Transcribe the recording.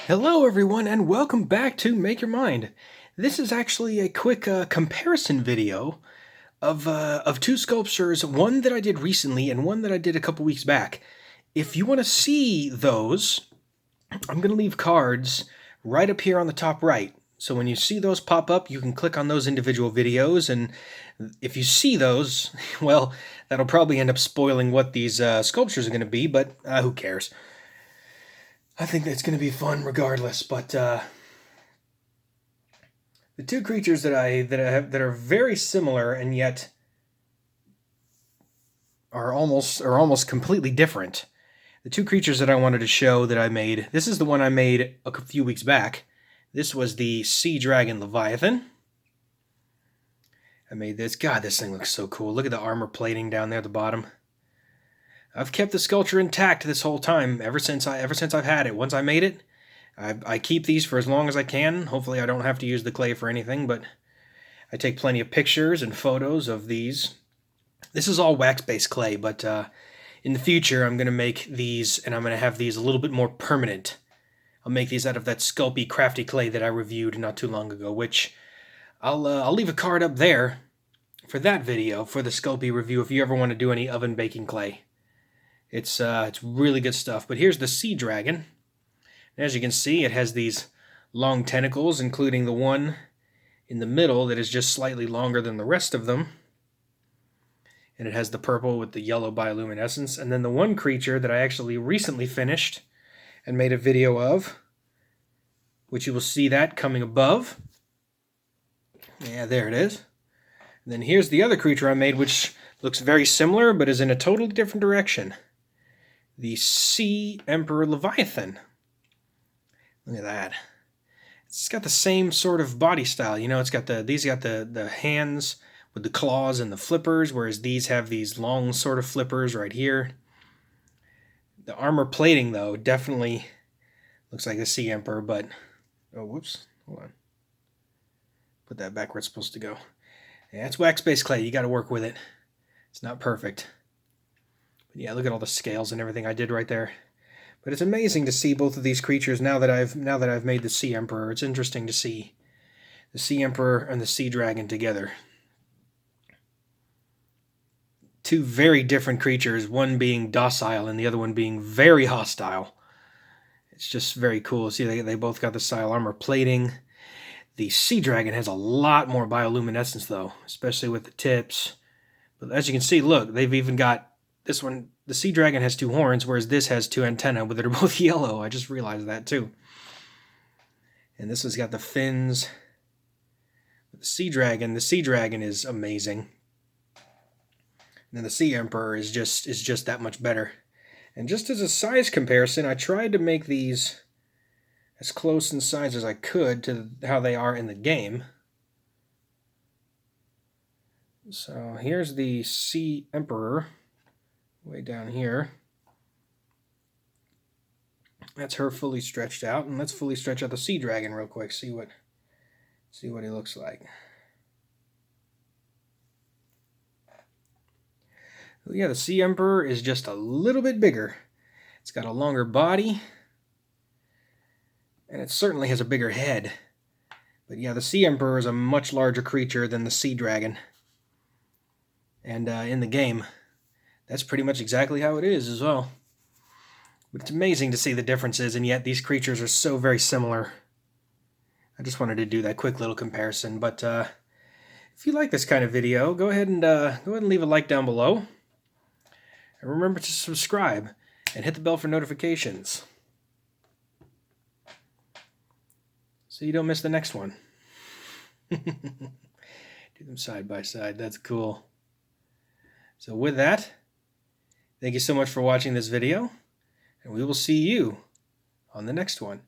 Hello everyone and welcome back to Make Your Mind. This is actually a quick comparison video of two sculptures, one that I did recently and one that I did a couple weeks back. If you want to see those, I'm going to leave cards right up here on the top right. So when you see those pop up, you can click on those individual videos, and if you see those, well, that'll probably end up spoiling what these sculptures are going to be, but who cares? I think that's going to be fun regardless, but the two creatures that are very similar and yet are almost completely different. The two creatures that I wanted to show that I made. This is the one I made a few weeks back. This was the sea dragon Leviathan. I made this. God, this thing looks so cool. Look at the armor plating down there at the bottom. I've kept the sculpture intact this whole time, ever since I've had it. Once I made it, I keep these for as long as I can. Hopefully I don't have to use the clay for anything, but I take plenty of pictures and photos of these. This is all wax-based clay, but in the future I'm going to make these, and I'm going to have these a little bit more permanent. I'll make these out of that Sculpey crafty clay that I reviewed not too long ago, which I'll leave a card up there for that video, for the Sculpey review, if you ever want to do any oven baking clay. It's really good stuff. But here's the sea dragon. And as you can see, it has these long tentacles, including the one in the middle that is just slightly longer than the rest of them. And it has the purple with the yellow bioluminescence. And then the one creature that I actually recently finished and made a video of, which you will see that coming above. Yeah, there it is. And then here's the other creature I made, which looks very similar, but is in a totally different direction. The Sea Emperor Leviathan. Look at that. It's got the same sort of body style. You know, these got the hands with the claws and the flippers, whereas these have these long sort of flippers right here. The armor plating, though, definitely looks like the Sea Emperor, but... Oh, whoops. Hold on. Put that back where it's supposed to go. Yeah, it's wax-based clay. You got to work with it. It's not perfect. But yeah, look at all the scales and everything I did right there. But it's amazing to see both of these creatures now that I've made the Sea Emperor. It's interesting to see the Sea Emperor and the Sea Dragon together. Two very different creatures, one being docile and the other one being very hostile. It's just very cool. See, they both got the style armor plating. The Sea Dragon has a lot more bioluminescence, though, especially with the tips. But as you can see, look, they've even got this one. The Sea Dragon has two horns, whereas this has two antennae, but they're both yellow. I just realized that, too. And this one's got the fins. The Sea Dragon is amazing. And then the Sea Emperor is just that much better. And just as a size comparison, I tried to make these as close in size as I could to how they are in the game. So here's the Sea Emperor, way down here. That's her fully stretched out, and let's fully stretch out the Sea Dragon real quick. See what he looks like. Yeah, the Sea Emperor is just a little bit bigger. It's got a longer body, and it certainly has a bigger head. But yeah, the Sea Emperor is a much larger creature than the Sea Dragon. And in the game, that's pretty much exactly how it is as well. But it's amazing to see the differences, and yet these creatures are so very similar. I just wanted to do that quick little comparison. But if you like this kind of video, go ahead and leave a like down below. And remember to subscribe and hit the bell for notifications, so you don't miss the next one. Do them side by side. That's cool. So with that, thank you so much for watching this video, and we will see you on the next one.